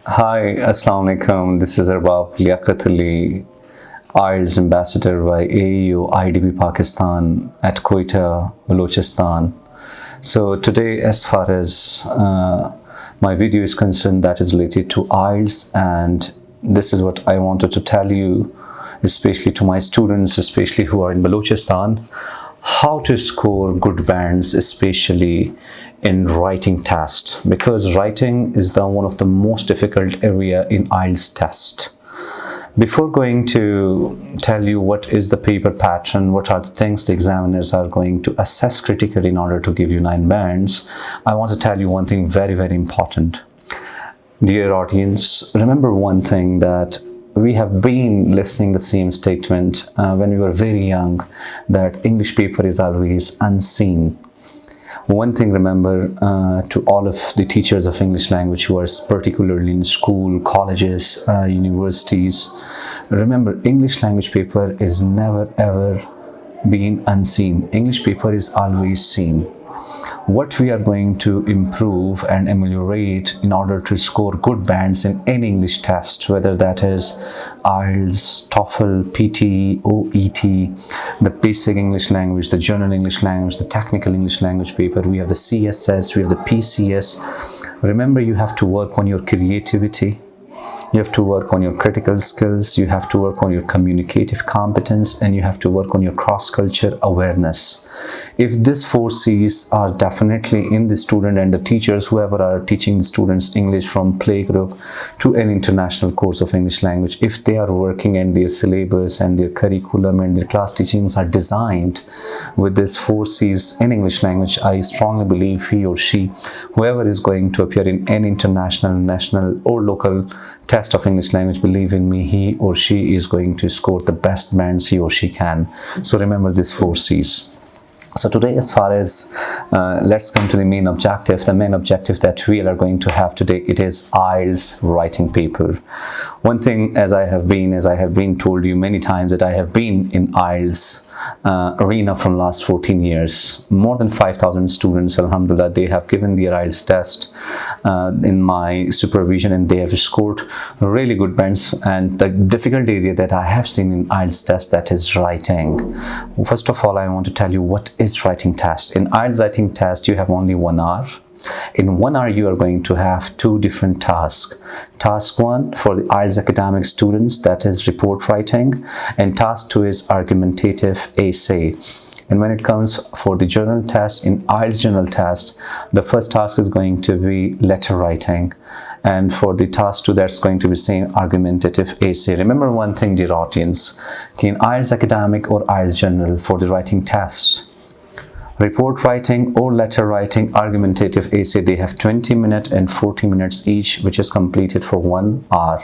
Hi, Assalamu alaikum. This is Arbab Liaquat Ali, IELTS Ambassador by AEU IDB Pakistan at Quetta, Balochistan. So today, as far as my video is concerned, that is related to IELTS, and this is what I wanted to tell you, especially to my students, especially who are in Balochistan, how to score good bands, especially in writing test, because writing is one of the most difficult area in IELTS test. Before going to tell you what is the paper pattern, what are the things the examiners are going to assess critically in order to give you 9 bands, I want to tell you one thing very, very important. Dear audience, remember one thing, that we have been listening the same statement when we were very young, that English paper is always unseen. One thing remember, to all of the teachers of English language who are particularly in school, colleges, universities, remember English language paper is never ever been unseen. English paper is always seen. What we are going to improve and ameliorate in order to score good bands in any English test, whether that is IELTS, TOEFL, PT, OET, the basic English language, the general English language, the technical English language paper, we have the CSS, we have the PCS. Remember, you have to work on your creativity. You have to work on your critical skills, you have to work on your communicative competence, and you have to work on your cross-culture awareness. If these 4 C's are definitely in the student and the teachers, whoever are teaching the students English from playgroup to an international course of English language, if they are working and their syllabus and their curriculum and their class teachings are designed with these 4 C's in English language, I strongly believe he or she, whoever is going to appear in an international, national or local test of English language, believe in me, he or she is going to score the best bands he or she can. So remember these 4 C's. So today, as far as let's come to the main objective. The main objective that we are going to have today, it is IELTS writing paper. One thing, as I have been told you many times, that I have been in IELTS arena from last 14 years. More than 5,000 students, alhamdulillah, they have given their IELTS test in my supervision, and they have scored really good bands. And the difficult area that I have seen in IELTS test, that is writing. First of all, I want to tell you what is writing test. In IELTS writing test, you have only 1 hour. In 1 hour, you are going to have 2 different tasks. Task 1 for the IELTS academic students, that is report writing, and task 2 is argumentative essay. And when it comes for the journal test, in IELTS journal test, the first task is going to be letter writing, and for the task 2, that's going to be same argumentative essay. Remember one thing, dear audience, in IELTS academic or IELTS journal, for the writing test, report writing or letter writing, argumentative essay, they have 20 minutes and 40 minutes each, which is completed for 1 hour.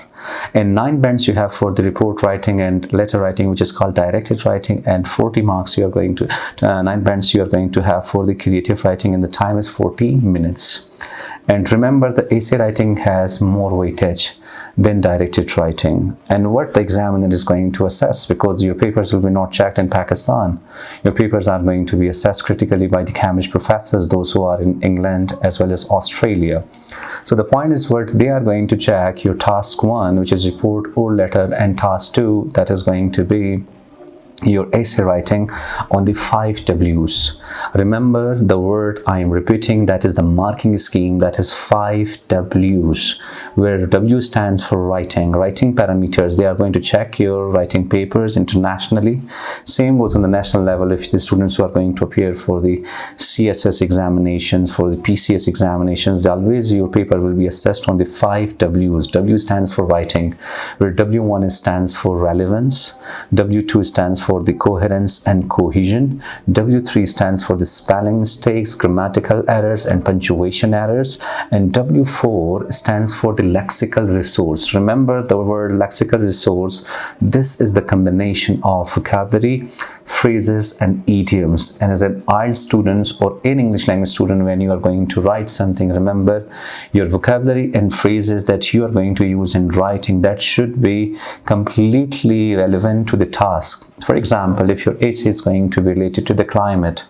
And 9 bands you have for the report writing and letter writing, which is called directed writing, and 40 marks you are going to 9 bands you are going to have for the creative writing, and the time is 40 minutes. And remember, the essay writing has more weightage than directed writing. And what the examiner is going to assess, because your papers will be not checked in Pakistan, your papers are going to be assessed critically by the Cambridge professors, those who are in England as well as Australia. So the point is, what they are going to check your task 1, which is report or letter, and task 2, that is going to be your essay writing on the 5 W's. Remember the word I am repeating, that is the marking scheme, that is 5 W's, where W stands for writing parameters. They are going to check your writing papers internationally. Same goes on the national level. If the students who are going to appear for the CSS examinations, for the PCS examinations, always your paper will be assessed on the 5 W's. W stands for writing, where W1 stands for relevance, W2 stands for the coherence and cohesion, W3 stands for the spelling mistakes, grammatical errors and punctuation errors, and W4 stands for the lexical resource. Remember the word lexical resource, this is the combination of vocabulary, phrases and idioms. And as an IELTS student or an English language student, when you are going to write something, remember your vocabulary and phrases that you are going to use in writing, that should be completely relevant to the task. For example, if your essay is going to be related to the climate,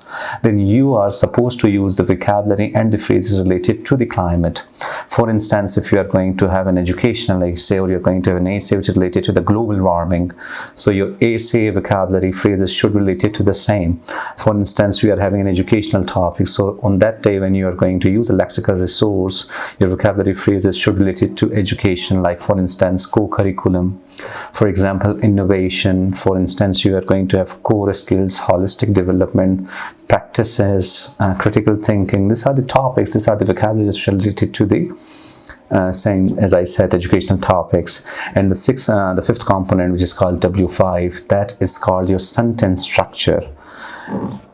then you are supposed to use the vocabulary and the phrases related to the climate. For instance, if you are going to have an educational essay, or you're going to have an essay which is related to the global warming, so your essay vocabulary phrases should be related to the same. For instance, we are having an educational topic, so on that day when you are going to use a lexical resource, your vocabulary phrases should be related to education, like for instance co-curriculum, for example innovation. For instance, you are going to have core skills, holistic development, practices, critical thinking. These are the topics, these are the vocabularies related to the same, as I said, educational topics. And the fifth component, which is called W5, that is called your sentence structure.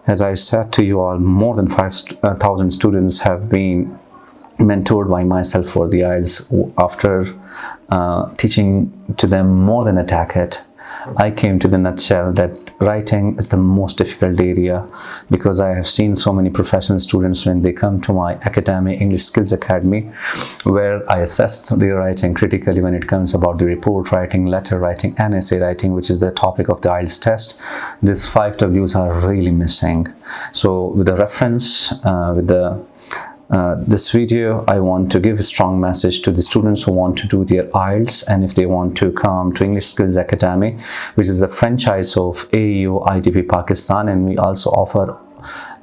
As I said to you all, more than 5,000 students have been mentored by myself for the IELTS. After teaching to them more than a decade, I came to the nutshell that writing is the most difficult area, because I have seen so many professional students when they come to my academy, English Skills Academy, where I assess their writing critically when it comes about the report writing, letter writing, and essay writing, which is the topic of the IELTS test. These 5 W's are really missing. So with the reference, this video, I want to give a strong message to the students who want to do their IELTS, and if they want to come to English Skills Academy, which is the franchise of AEU IDP Pakistan, and we also offer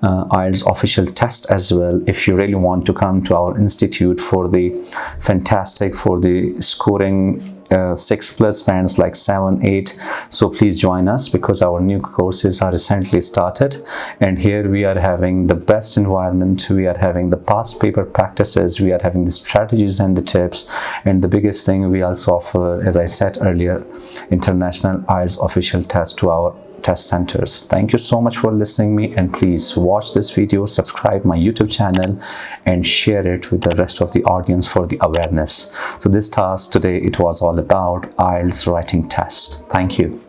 IELTS official test as well. If you really want to come to our institute for the fantastic, for the scoring 6+ bands like 7, 8, so please join us, because our new courses are recently started, and here we are having the best environment, we are having the past paper practices, we are having the strategies and the tips, and the biggest thing, we also offer, as I said earlier, international IELTS official test to our test centers. Thank you so much for listening me, and please watch this video, subscribe my YouTube channel, and share it with the rest of the audience for the awareness. So this task today, it was all about IELTS writing test. Thank you.